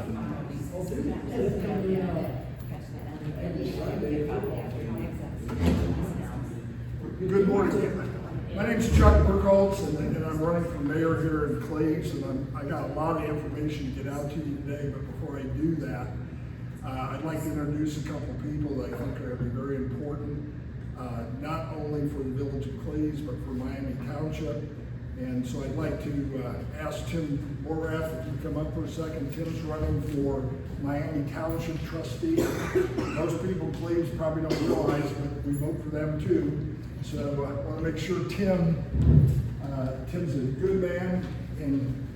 Good morning. My name's Chuck Burkholz, and I'm running for mayor here in Cleves, and I got a lot of information to get out to you today, but before I do that, I'd like to introduce a couple people that I think are going to be very important, not only for the village of Cleves, but for Miami Township. And so I'd like to ask Tim Morath if you come up for a second. Tim's running for Miami Township trustee. Most people in Cleves probably don't realize, but we vote for them too. So I want to make sure Tim's a good man, and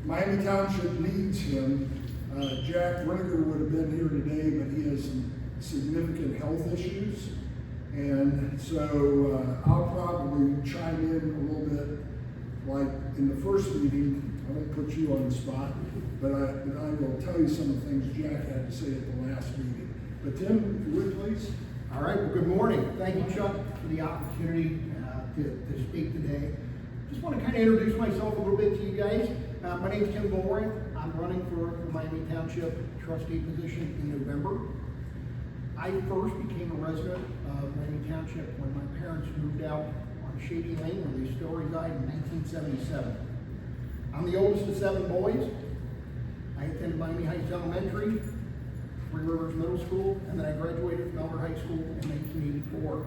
Miami Township needs him. Jack Riniger would have been here today, but he has some significant health issues. And so I'll probably chime in a little bit. Like in the first meeting, I won't put you on the spot, but I will tell you some of the things Jack had to say at the last meeting. But Tim, if you would please. All right, well, good morning. Thank you, Chuck, for the opportunity to speak today. Just want to kind of introduce myself a little bit to you guys. My name is Tim Morath. I'm running for the Miami Township trustee position in November. I first became a resident of Miami Township when my parents moved out on Shady Lane, where they still reside, in 1977. I'm the oldest of 7 boys. I attended Miami Heights Elementary, Three Rivers Middle School, and then I graduated from Elder High School in 1984.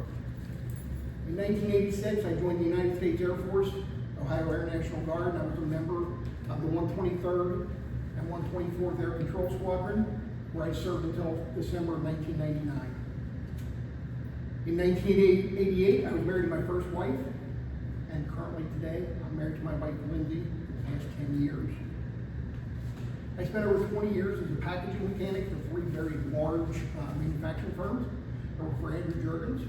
In 1986, I joined the United States Air Force, Ohio Air National Guard, and I was a member of the 123rd and 124th Air Control Squadron, where I served until December of 1999. In 1988, I was married to my first wife, and currently today, I'm married to my wife, Lindsay, for the past 10 years. I spent over 20 years as a packaging mechanic for 3 very large manufacturing firms. I worked for Andrew Jergens,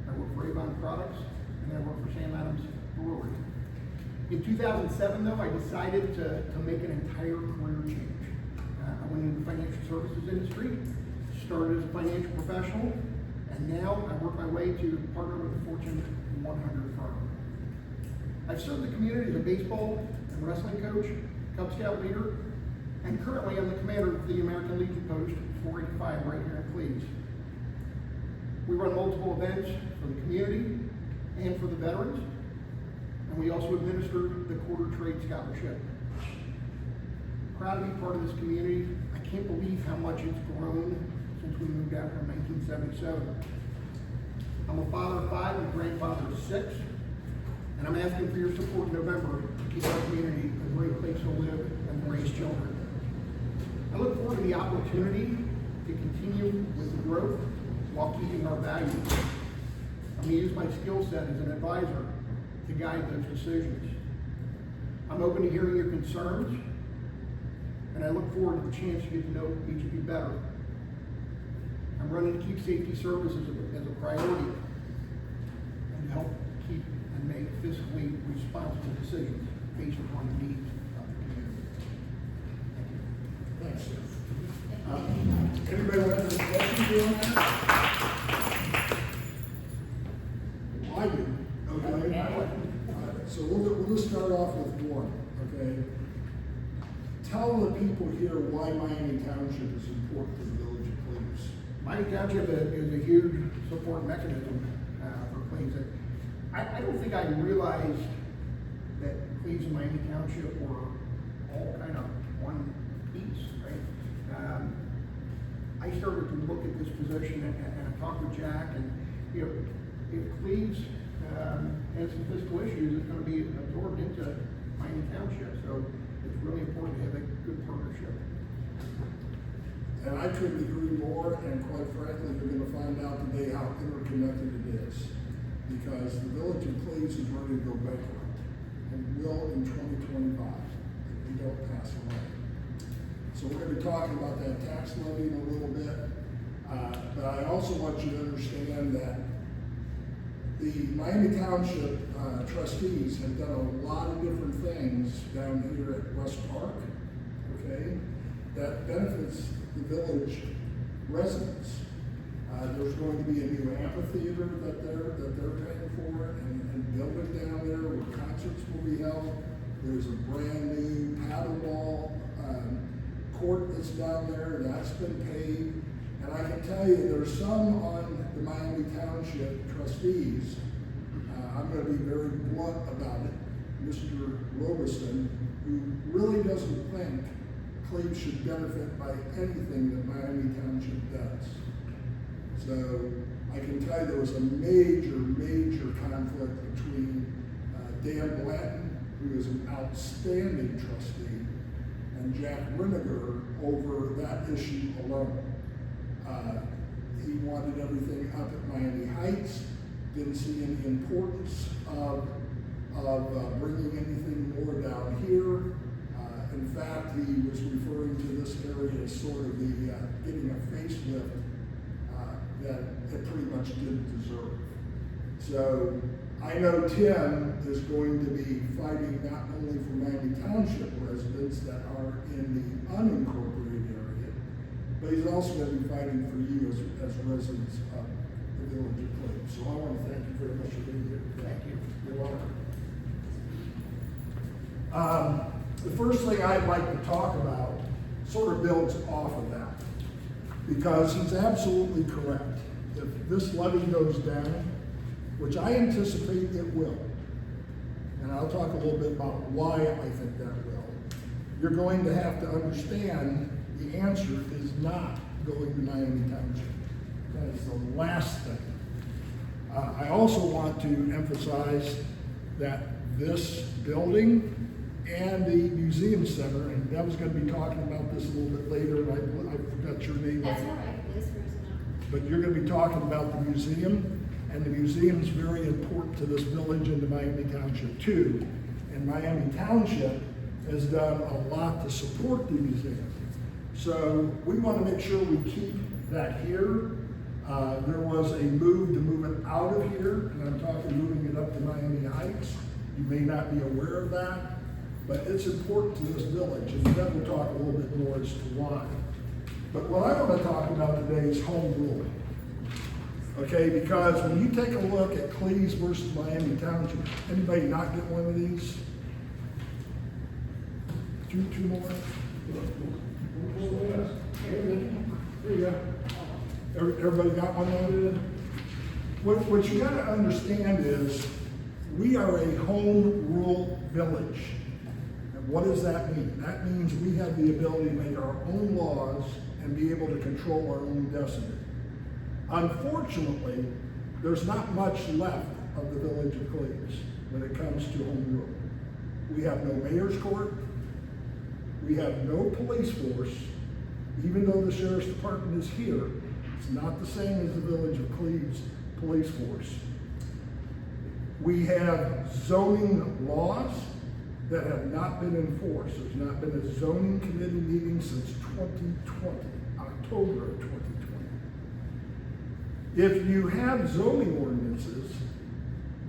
I worked for Avon Products, and I worked for Sam Adams Brewery. In 2007, though, I decided to make an entire career change. I went into the financial services industry, started as a financial professional, and now I work my way to partner with a Fortune 100 firm. I've served the community as a baseball and wrestling coach, Cub Scout leader, and currently I'm the commander of the American Legion Post 485 right here in Cleves. We run multiple events for the community and for the veterans, and we also administer the Quarter Trade Scholarship. Proud to be part of this community. I can't believe how much it's grown since we moved out here in 1977. I'm a father of 5 and a grandfather of 6, and I'm asking for your support in November to keep our community a great place to live and raise children. I look forward to the opportunity to continue with the growth while keeping our values. I'm going to use my skill set as an advisor to guide those decisions. I'm open to hearing your concerns, and I look forward to the chance to get to know each of you better. I'm running to keep safety services as a priority and to help keep and make fiscally responsible decisions based upon the needs of the community. Thank you. Thanks. Anybody want any questions on that? I do. Okay. So we'll just start off with one. Okay. Tell the people here why Miami Township is important to the village of Cleves. Miami Township is a huge support mechanism for Cleves. I don't think I realized that Cleves and Miami Township were all kind of one piece, right? I started to look at this position and I talked with Jack, and if Cleves has some fiscal issues, it's going to be absorbed into Miami Township. So it's really important to have a good partnership. And I couldn't agree more, and quite frankly, you're going to find out today how interconnected it is. Because the village of Cleves is ready to go bankrupt, and will in 2025, if we don't pass away. So we're going to be talking about that tax levy in a little bit, but I also want you to understand that the Miami Township trustees have done a lot of different things down here at West Park, okay, that benefits the village residents. There's going to be a new amphitheater that they're paying for and building down there where concerts will be held. There's a brand new paddleball court maintenance down there, that's been paid. And I can tell you, there's some on the Miami Township trustees, I'm gonna be very blunt about it, Mr. Robeson, who really doesn't think Cleves should benefit by anything that Miami Township does. So I can tell you there was a major conflict between Dan Blanton, who is an outstanding trustee, and Jack Riniger over that issue alone. He wanted everything up at Miami Heights, didn't see any importance of bringing anything more down here. In fact, he was referring to this area as sort of the getting a facelift that it pretty much didn't deserve. So I know Tim is going to be fighting not only for Miami Township residents that are in the unincorporated area, but he's also going to be fighting for you as residents of the village of Cleves. So I want to thank you very much for being here. Thank you. You're welcome. The first thing I'd like to talk about sort of builds off of that, because he's absolutely correct. If this levy goes down, which I anticipate it will, and I'll talk a little bit about why I think that will, you're going to have to understand the answer is not going to Miami Township. That is the last thing. I also want to emphasize that this building and the museum center, and Deb's going to be talking about this a little bit later, and I forgot your name. That's all right, Liz Rosenau. But you're going to be talking about the museum, and the museum is very important to this village and to Miami Township too. And Miami Township has done a lot to support the museum. So we want to make sure we keep that here. There was a move to move it out of here, and I'm talking moving it up to Miami Heights. You may not be aware of that, but it's important to this village, and then we'll talk a little bit more as to why. But what I want to talk about today is home rule. Okay, because when you take a look at Cleves versus Miami Township, anybody not get one of these? Two more? There you go. Everybody got one loaded? What you got to understand is we are a home rule village. And what does that mean? That means we have the ability to make our own laws and be able to control our own destiny. Unfortunately, there's not much left of the village of Cleves when it comes to home rule. We have no mayor's court. We have no police force. Even though the sheriff's department is here, it's not the same as the village of Cleves police force. We have zoning laws that have not been enforced. There's not been a zoning committee meeting since 2020, October of 2020. If you have zoning ordinances,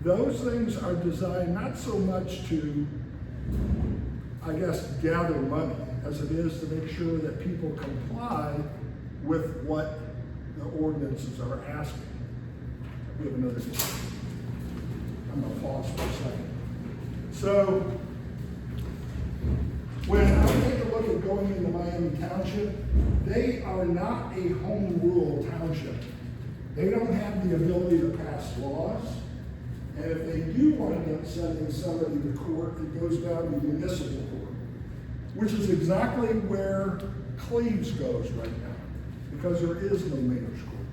those things are designed not so much to, I guess, gather money as it is to make sure that people comply with what the ordinances are asking. We have another. I'm going to pause for a second. So, when I take a look at going into Miami Township, they are not a home rule township. They don't have the ability to pass laws. And if they do wind up sending somebody to court, it goes down to municipal court, which is exactly where Cleves goes right now, because there is no mayor's court.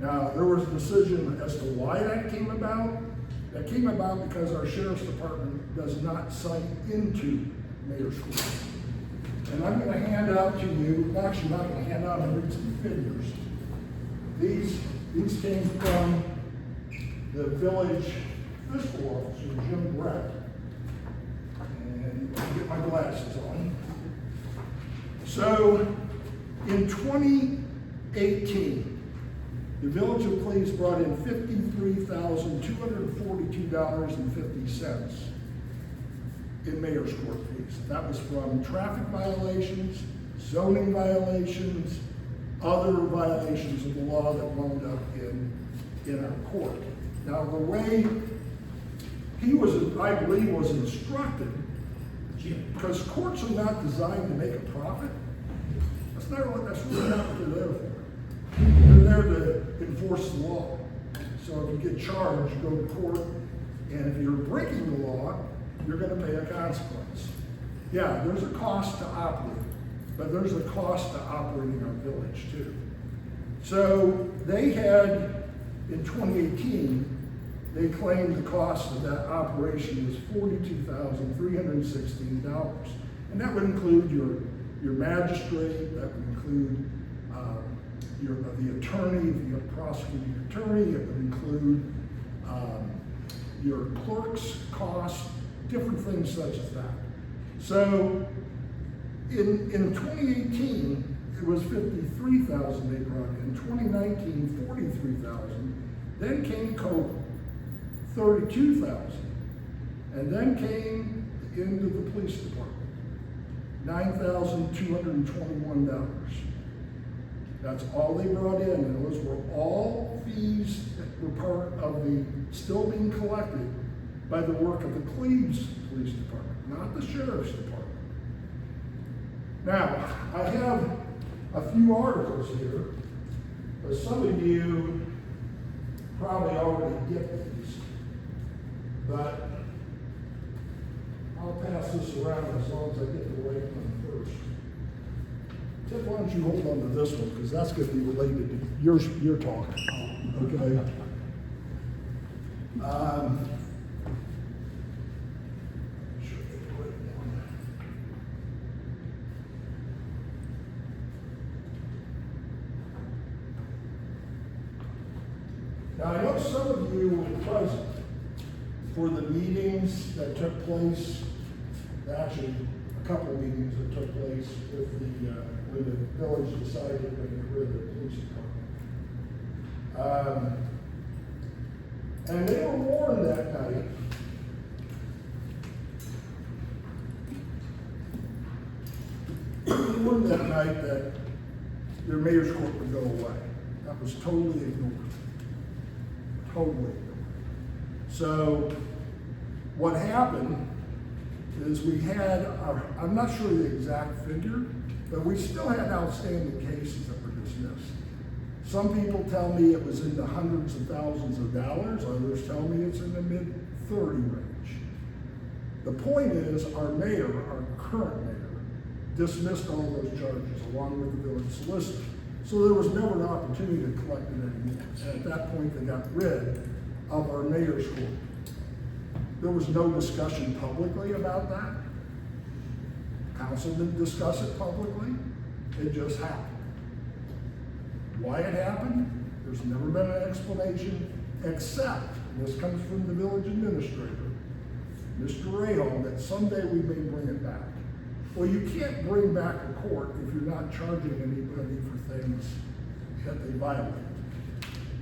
Now, there was a decision as to why that came about. That came about because our sheriff's department does not cite into mayor's court. And I'm going to hand out to you, actually not going to hand out, and read some figures. These came from the village fiscal officer, Jim Brett. And I'll get my glasses on. So, in 2018, the village of Cleves brought in $53,242.50 in mayor's court fees. That was from traffic violations, zoning violations, other violations of the law that wound up in our court. Now, the way he was, I believe, was instructed, because courts are not designed to make a profit, That's really not what they're there for. They're there to enforce the law. So if you get charged, you go to court, and if you're breaking the law, you're gonna pay a consequence. Yeah, there's a cost to operate, but there's a cost to operating our village too. So they had, in 2018, they claimed the cost of that operation was $42,316. And that would include your magistrate, that would include the attorney, if you have a prosecuting attorney, it would include your clerk's costs, different things such as that. So in 2018, it was $53,000 they brought in. 2019, $43,000. Then came COVID, $32,000. And then came the end of the police department, $9,221. That's all they brought in, and those were all fees that were part of the, still being collected by the work of the Cleves Police Department, not the Sheriff's Department. Now, I have a few articles here, but some of you probably already get these, but I'll pass this around as long as I get the right one first. Ted, why don't you hold on to this one, because that's going to be related to your talk, okay? Should I get the right one? Now, I know some of you were present for the meetings that took place, actually, a couple of meetings that took place with when the village decided to get rid of the police department. And they were warned that night that their mayor's court would go away. That was totally ignored. Totally ignored. So what happened is we had, I'm not sure the exact figure, but we still had outstanding cases that were dismissed. Some people tell me it was in the hundreds of thousands of dollars, others tell me it's in the mid-30 range. The point is, our mayor, our current mayor, dismissed all those charges along with the village solicitor. So there was never an opportunity to collect it anymore. And at that point, they got rid of our mayor's court. There was no discussion publicly about that. Council didn't discuss it publicly. It just happened. Why it happened, there's never been an explanation, except, and this comes from the village administrator, Mr. Rahal, that someday we may bring it back. Well, you can't bring back a court if you're not charging anybody for things that they violate.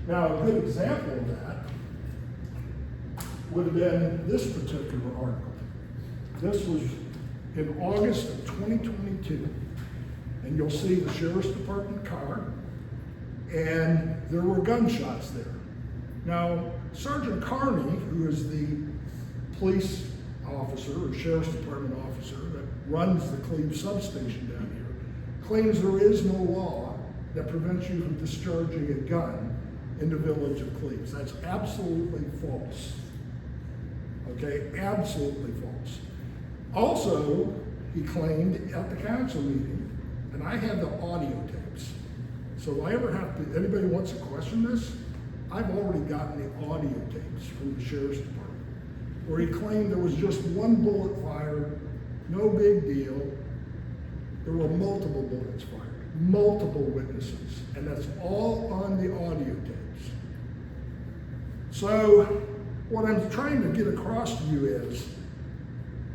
Now, a good example of that would have been this particular article. This was in August of 2022, and you'll see the Sheriff's Department car, and there were gunshots there. Now, Sergeant Carney, who is the police officer or Sheriff's Department officer that runs the Cleves substation down here, claims there is no law that prevents you from discharging a gun in the village of Cleves. That's absolutely false. Okay, absolutely false. Also, he claimed at the council meeting, and I had the audio tapes. So if I ever have to, anybody wants to question this, I've already gotten the audio tapes from the Sheriff's Department, where he claimed there was just one bullet fired, no big deal. There were multiple bullets fired, multiple witnesses, and that's all on the audio tapes. So what I'm trying to get across to you is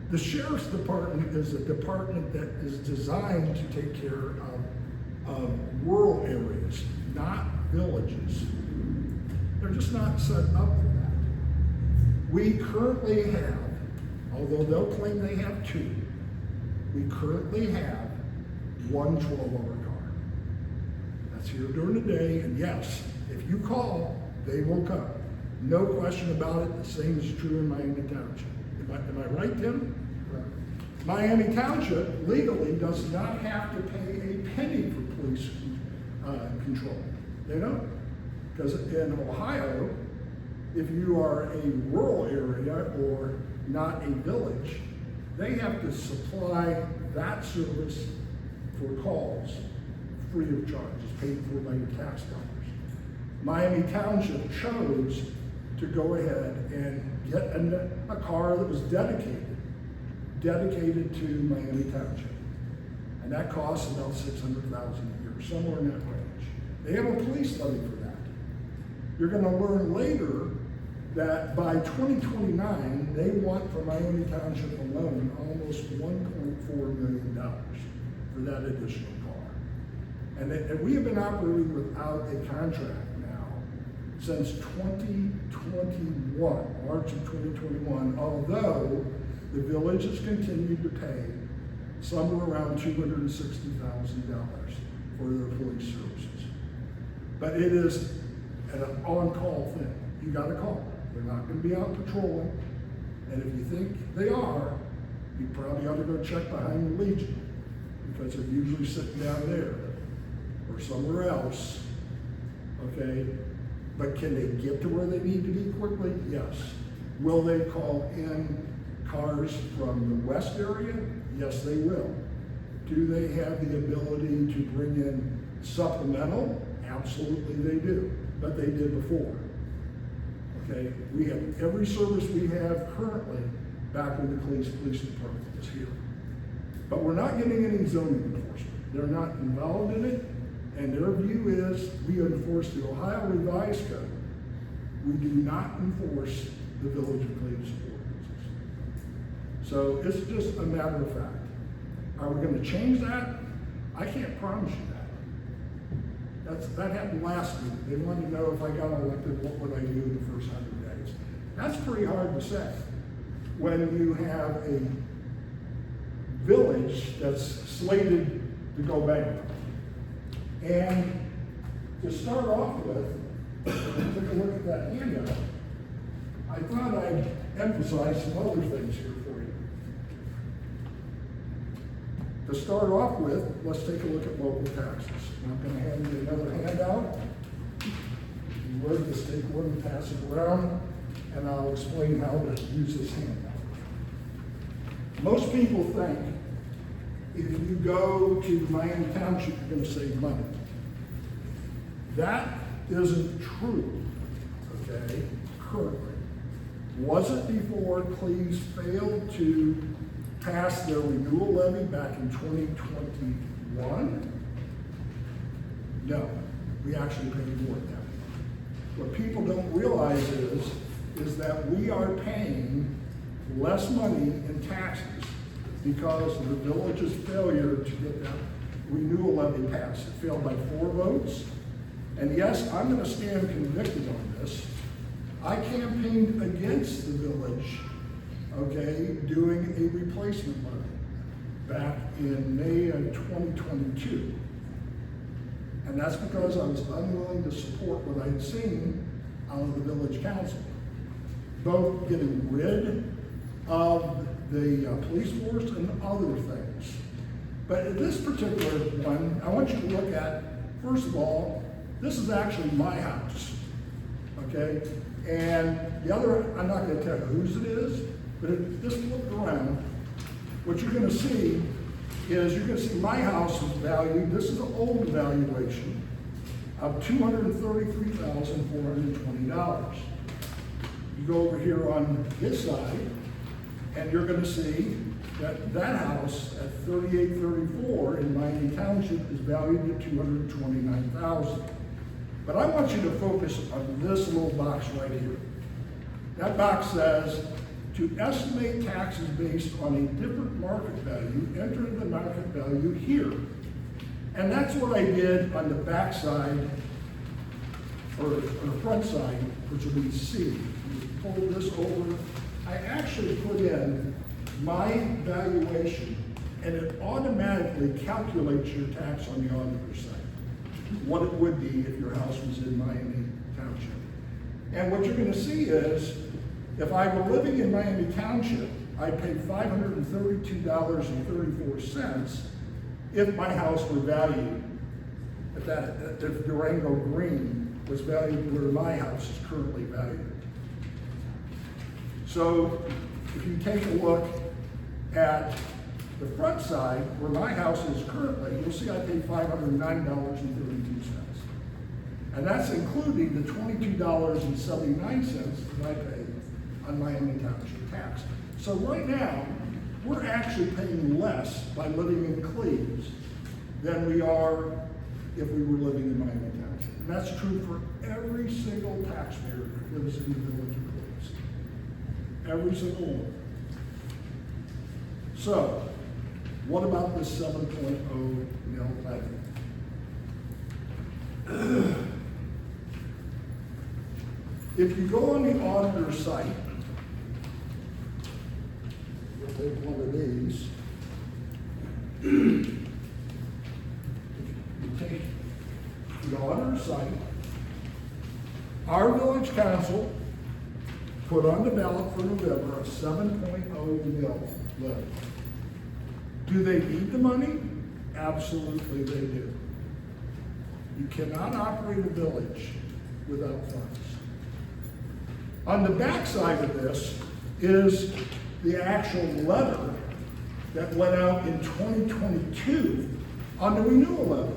the Sheriff's Department is a department that is designed to take care of rural areas, not villages. They're just not set up for that. We currently have, although they'll claim they have two, we currently have one 12-hour car. That's here during the day, and yes, if you call, they will come. No question about it, the same is true in Miami Township. Am I right, Tim? Right. Miami Township legally does not have to pay a penny for police control. They don't. Because in Ohio, if you are a rural area or not a village, they have to supply that service for calls free of charge. It's paid for by your tax dollars. Miami Township chose to go ahead and get a car that was dedicated to Miami Township. And that costs about $600,000 a year, somewhere in that range. They have a police levy for that. You're gonna learn later that by 2029, they want for Miami Township alone almost $1.4 million for that additional car. And we have been operating without a contract now since 2021, March of 2021, although the village has continued to pay somewhere around $260,000 for their police services. But it is an on-call thing. You gotta call. They're not gonna be out patrolling. And if you think they are, you probably ought to go check behind the Legion, because they're usually sitting down there or somewhere else, okay? But can they get to where they need to be quickly? Yes. Will they call in cars from the west area? Yes, they will. Do they have the ability to bring in supplemental? Absolutely they do, but they did before. Okay, we have every service we have currently back when the Cleves Police Department is here. But we're not getting any zoning enforcement. They're not involved in it, and their view is we enforce the Ohio Revised Code. We do not enforce the Village of Cleves ordinances. So it's just a matter of fact. Are we going to change that? I can't promise you that. That happened last week. They wanted to know if I got elected, what would I do in the first 100 days? That's pretty hard to say when you have a village that's slated to go bankrupt. And to start off with, take a look at that handout. I thought I'd emphasize some other things here for you. To start off with, let's take a look at local taxes. I'm going to hand you another handout. You would just take one and pass it around, and I'll explain how to use this handout. Most people think if you go to Miami Township, you're going to save money. That isn't true, okay, currently. Was it before Cleves failed to pass their renewal levy back in 2021? No, we actually paid more than that. What people don't realize is that we are paying less money in taxes because of the village's failure to get that renewal levy passed. It failed by 4 votes. And yes, I'm going to stand convicted on this. I campaigned against the village, okay, doing a replacement levy back in May of 2022. And that's because I was unwilling to support what I had seen out of the village council. Both getting rid of the police force and other things. But in this particular one, I want you to look at, first of all, this is actually my house, okay? And the other, I'm not gonna tell you whose it is, but just look around. What you're gonna see is you're gonna see my house is valued, this is an old valuation of $233,420. You go over here on this side, and you're gonna see that that house at 3834 in Miami Township is valued at $229,000. But I want you to focus on this little box right here. That box says, to estimate taxes based on a different market value, enter the market value here. And that's what I did on the back side, or front side, which will be C. You pull this over. I actually put in my valuation, and it automatically calculates your tax on the auditor's side, what it would be if your house was in Miami Township. And what you're going to see is, if I were living in Miami Township, I pay $532.34 if my house were valued at that, if Durango Green was valued where my house is currently valued. So if you take a look at the front side where my house is currently, you'll see I pay $509.32. And that's including the $22.79 that I pay on Miami Township tax. So right now, we're actually paying less by living in Cleves than we are if we were living in Miami Township. And that's true for every single taxpayer that lives in the village of Cleves. Every single one. So, what about this 7.0 mil levy? If you go on the auditor site, you'll take one of these. You take the auditor site. Our village council put on the ballot for November a 7.0 mil levy. Do they need the money? Absolutely they do. You cannot operate a village without funds. On the back side of this is the actual letter that went out in 2022 on the renewal levy.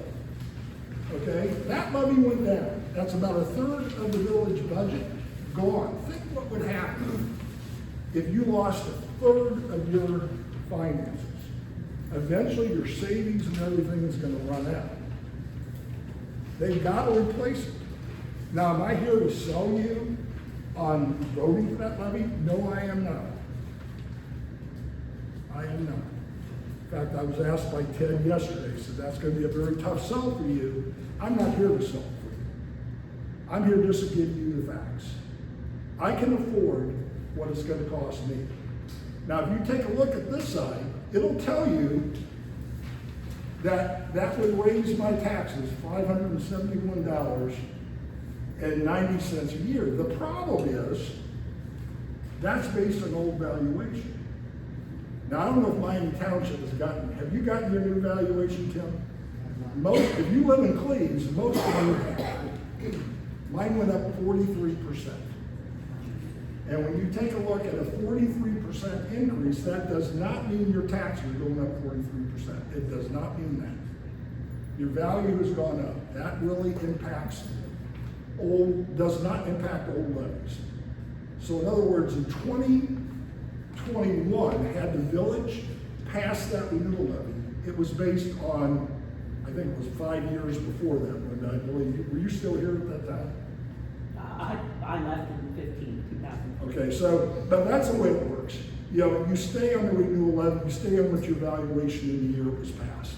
Okay, that levy went down. That's about a third of the village budget gone. Think what would happen if you lost a third of your finances. Eventually your savings and everything is going to run out. They've got to replace it. Now, am I here to sell you on voting for that levy? No, I am not. I am not. In fact, I was asked by Ted yesterday, he said, that's going to be a very tough sell for you. I'm not here to sell for you. I'm here just to give you the facts. I can afford what it's going to cost me. Now, if you take a look at this side, it'll tell you that that would raise my taxes $571.90 a year. The problem is, that's based on old valuation. Now, I don't know if Miami Township has have you gotten your new valuation, Tim? If you live in Cleves, most of you have. Mine went up 43%. And when you take a look at a 43% increase, that does not mean your taxes are going up 43%. It does not mean that. Your value has gone up. That really does not impact old levies. So in other words, in 2021, had the village passed that renewal levy, it was based on, I think it was 5 years before that, when I believe, were you still here at that time? I left in 2000. Okay, so, but that's the way it works. You know, you stay on the renewal levy, you stay on with your valuation in the year it was passed.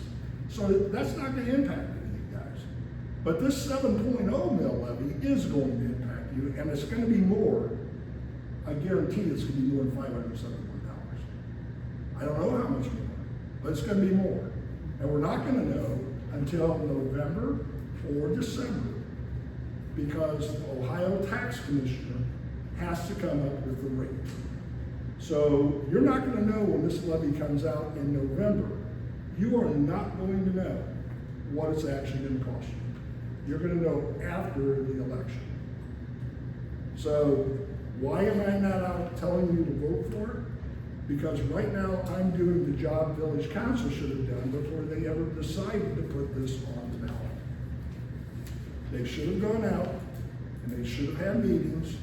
So that's not going to impact anything, guys. But this 7.0 mil levy is going to impact you, and it's going to be more. I guarantee it's going to be more than $571. I don't know how much more, but it's going to be more. And we're not going to know until November or December, because the Ohio Tax Commissioner has to come up with the rate. So you're not going to know when this levy comes out in November. You are not going to know what it's actually going to cost you. You're going to know after the election. So why am I not out telling you to vote for it? Because right now I'm doing the job village council should have done before they ever decided to put this on the ballot. They should have gone out and they should have had meetings,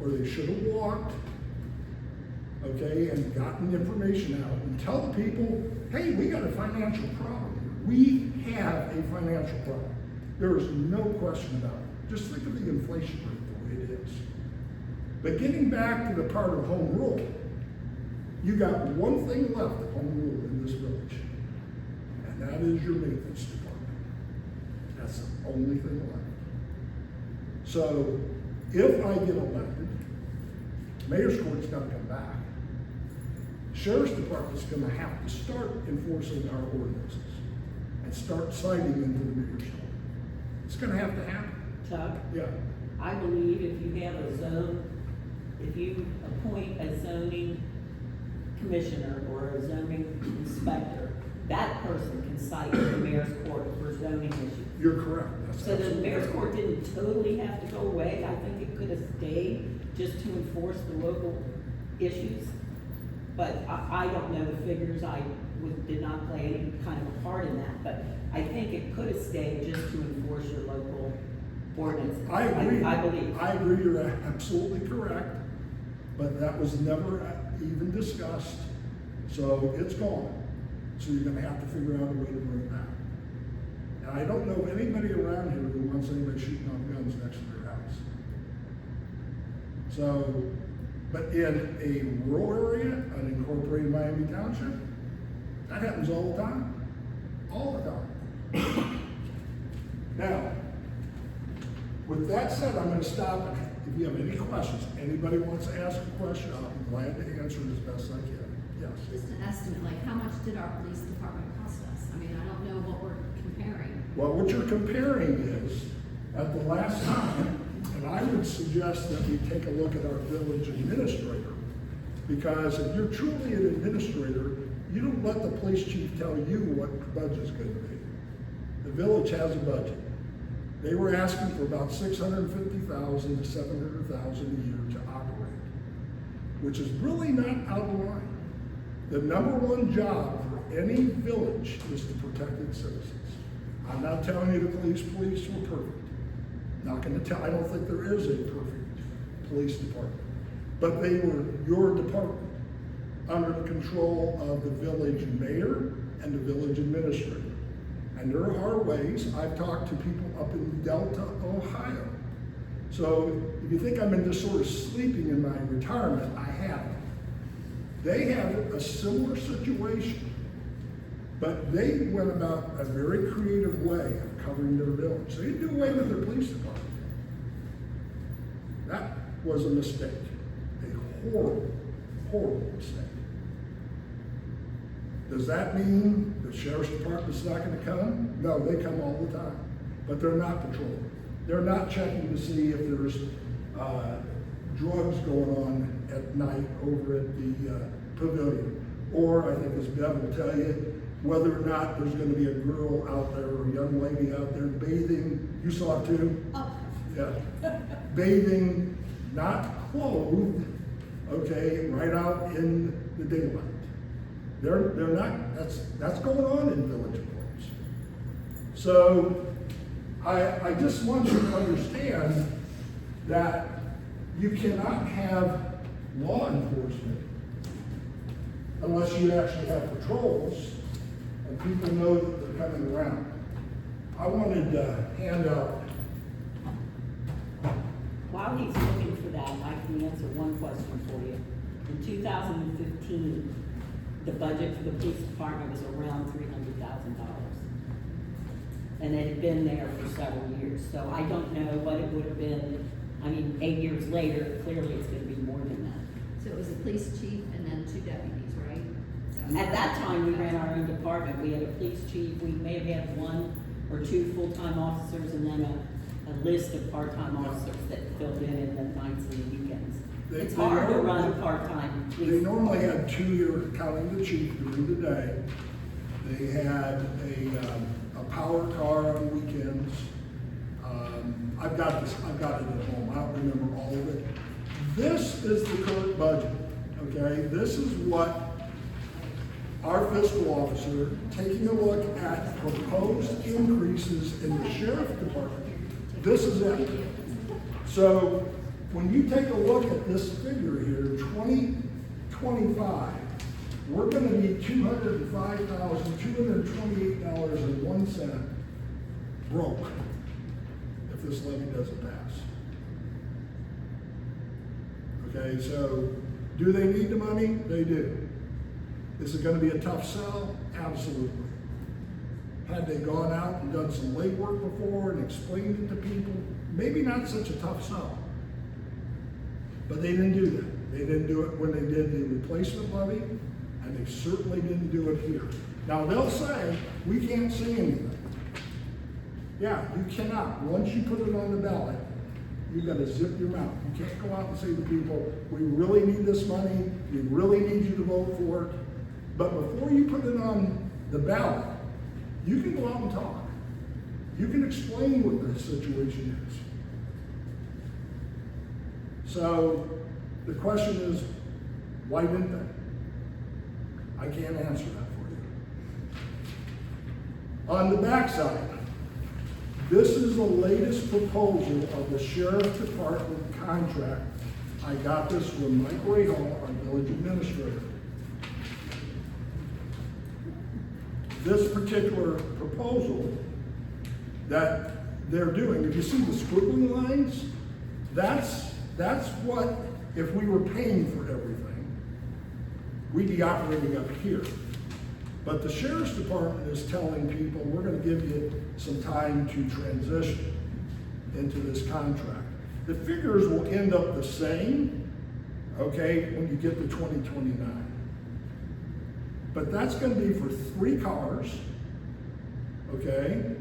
or they should have walked, okay, and gotten information out and tell the people, hey, we got a financial problem here. We have a financial problem. There is no question about it. Just think of the inflation rate the way it is. But getting back to the part of home rule, you got one thing left of home rule in this village, and that is your maintenance department. That's the only thing left. So if I get elected, mayor's court's got to come back. Sheriff's department's going to have to start enforcing our ordinances and start citing into the mayor's court. It's going to have to happen. Chuck? Yeah. I believe if you have a zone, if you appoint a zoning commissioner or a zoning inspector, that person can cite the mayor's court for zoning issues. You're correct. That's So the absolutely mayor's correct. court didn't totally have to go away. I think it could have stayed just to enforce the local issues. But I don't know the figures. Did not play any kind of a part in that. But I think it could have stayed just to enforce your local ordinance. I agree. I believe. I agree, you're absolutely correct, but that was never even discussed, so it's gone. So you're gonna have to figure out a way to bring it back. And I don't know anybody around here who wants anybody shooting off guns next to their house. So, but in a rural area, an incorporated Miami Township, that happens all the time. All the time. Now, with that said, I'm gonna stop. If you have any questions, anybody wants to ask a question, I'll be glad to answer it as best I can. Yes. Just an estimate, like how much did our police department cost us? I mean, I don't know what we're comparing. Well, what you're comparing is, at the last time, and I would suggest that we take a look at our village administrator, because if you're truly an administrator, you don't let the police chief tell you what the budget's gonna be. The village has a budget. They were asking for about $650,000 to $700,000 a year to operate, which is really not out of line. The number one job for any village is to protect its citizens. I'm not telling you the police were perfect. Not gonna tell, I don't think there is a perfect police department. But they were your department, under the control of the village mayor and the village administrator. And there are ways. I've talked to people up in Delta, Ohio. So if you think I'm in just sort of sleeping in my retirement, I haven't. They have a similar situation, but they went about a very creative way of covering their village. They didn't do away with their police department. That was a mistake, a horrible, horrible mistake. Does that mean the sheriff's department's not gonna come? No, they come all the time, but they're not patrolling. They're not checking to see if there's drugs going on at night over at the pavilion. Or I think as Bev will tell you, whether or not there's gonna be a girl out there or a young lady out there bathing. You saw it too? Oh, Yeah. Bathing, not clothed, okay, right out in the daylight. They're not, that's going on in village parks. So I just want you to understand that you cannot have law enforcement unless you actually have patrols and people know that they're coming around. I wanted to hand out. While he's looking for that, I can answer one question for you. In 2015, the budget for the police department was around $300,000. And it had been there for several years, so I don't know what it would have been. I mean, 8 years later, clearly it's gonna be more than that. so it was a police chief and then 2 deputies, right? So- At that time, we ran our own department. We had a police chief, we may have had 1 or 2 full-time officers, and then a list of part-time officers that filled in the nights and the weekends. It's hard to run a part-time They police. normally had 2 here, counting the chief during the day. They had a power car on weekends. I've got it at home, I don't remember all of it. This is the current budget, okay? This is what our fiscal officer, taking a look at proposed increases in the sheriff department. This is it. So when you take a look at this figure here, 2025, we're gonna be $205,228.01 broke if this levy doesn't pass. Okay, so do they need the money? They do. Is it gonna be a tough sell? Absolutely. Had they gone out and done some legwork before and explained it to people, maybe not such a tough sell. But they didn't do that. They didn't do it when they did the replacement levy, and they certainly didn't do it here. Now, they'll say, we can't say anything. Yeah, you cannot. Once you put it on the ballot, you gotta zip your mouth. You can't go out and say to people, we really need this money, We really need you to vote for it. But before you put it on the ballot, you can go out and talk. You can explain what the situation is. So the question is, why didn't they? I can't answer that for you. On the backside, this is the latest proposal of the Sheriff's Department contract. I got this from Mike Rahal, our village administrator. This particular proposal that they're doing, if you see the squiggly lines, that's what, if we were paying for everything, we'd be operating up here. But the Sheriff's Department is telling people, we're gonna give you some time to transition into this contract. The figures will end up the same, okay, when you get to 2029. But that's gonna be for 3 cars, okay?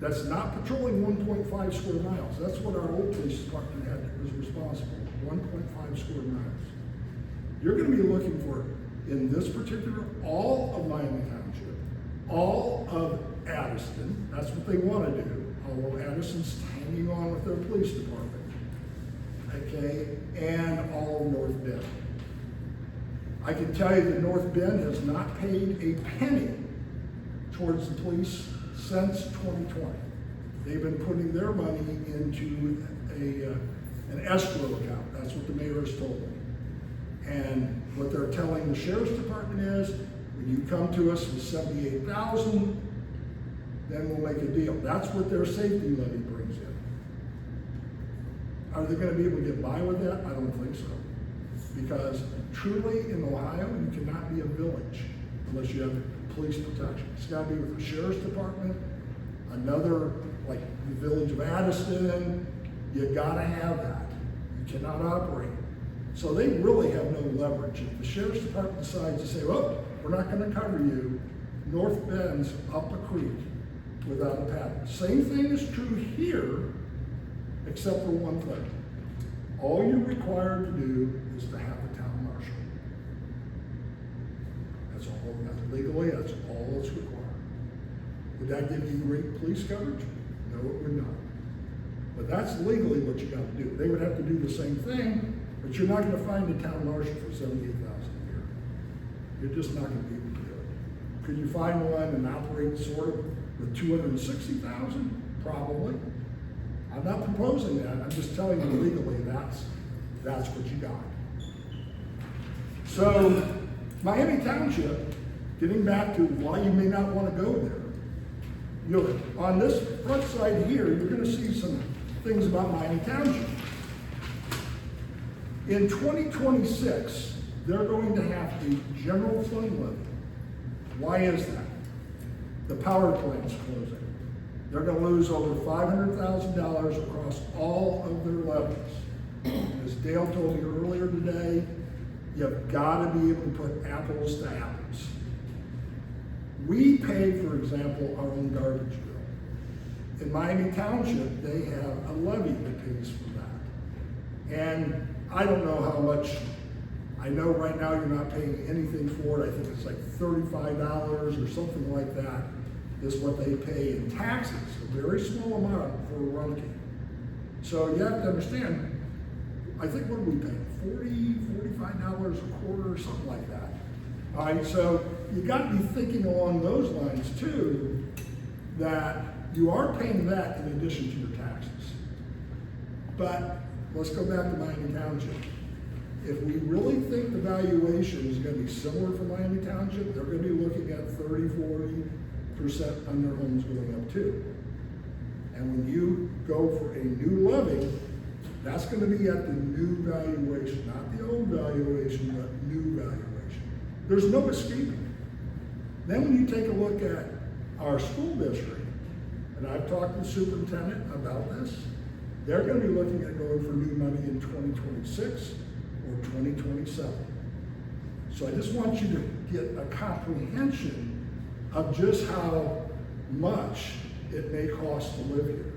That's not patrolling 1.5 square miles. That's what our old police department was responsible, 1.5 square miles. You're gonna be looking for, in this particular, all of Miami Township, all of Addison, that's what they wanna do, although Addison's hanging on with their police department, okay, and all of North Bend. I can tell you that North Bend has not paid a penny towards the police since 2020. They've been putting their money into an escrow account. That's what the mayor has told me. And what they're telling the Sheriff's Department is, when you come to us with $78,000, then we'll make a deal. That's what their safety levy brings in. Are they gonna be able to get by with that? I don't think so. Because truly in Ohio, you cannot be a village unless you have police protection. It's gotta be with the Sheriff's Department, another, like the village of Addison, you gotta have that. You cannot operate. So they really have no leverage. If the Sheriff's Department decides to say, well, we're not gonna cover you, North Bend's up a creek without a paddle. Same thing is true here, except for one thing. All you're required to do is to have a town marshal. That's all, legally, that's all that's required. Would that give you great police coverage? No, it would not. But that's legally what you gotta do. They would have to do the same thing, but you're not gonna find a town marshal for $78,000 a year. You're just not gonna be able to do it. Could you find one and operate sort of with $260,000? Probably. I'm not proposing that, I'm just telling you legally that's what you got. So, Miami Township, getting back to why you may not want to go there, on this front side here, you're going to see some things about Miami Township. In 2026, they're going to have a general fund levy. Why is that? The power plant's closing. They're going to lose over $500,000 across all of their levies. As Dale told me earlier today, you've got to be able to put apples to apples. We pay, for example, our own garbage bill. In Miami Township, they have a levy that pays for that. And I don't know how much, I know right now you're not paying anything for it. I think it's like $35 or something like that is what they pay in taxes, a very small amount for a Runnymede. So you have to understand, I think what do we pay? $45 a quarter or something like that. All right, so you got to be thinking along those lines too, that you are paying that in addition to your taxes. But let's go back to Miami Township. If we really think the valuation is going to be similar for Miami Township, they're going to be looking at 30–40% on their homes going up too. And when you go for a new levy, that's going to be at the new valuation, not the old valuation, but new valuation. There's no escaping. Then when you take a look at our school district, and I've talked to the superintendent about this, they're going to be looking at going for new money in 2026 or 2027. So I just want you to get a comprehension of just how much it may cost to live here.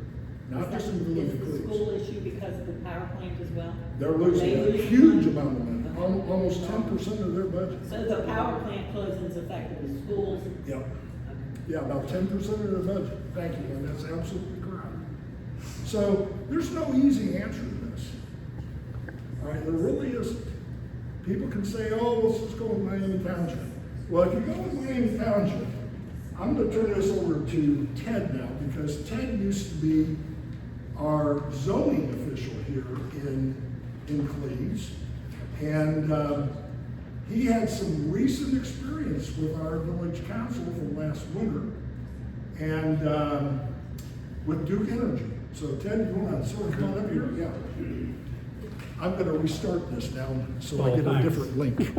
not just in the village of Is the Cleves. school issue because of the power plant as well? They're losing They a lose huge money? amount of money, almost 10% of their budget. So the power plant closing's affected the schools? Yeah, Okay. yeah, about 10% of their budget. Thank you, and that's absolutely correct. So there's no easy answer to this. All right, there really isn't. People can say, oh, let's just go with Miami Township. Well, if you go with Miami Township, I'm gonna turn this over to Ted now, because Ted used to be our zoning official here in Cleves. And he had some recent experience with our village council from last winter and with Duke Energy. So Ted, you wanna sort of come on up here? Yeah. I'm gonna restart this now so I Oh, get a thanks. different link.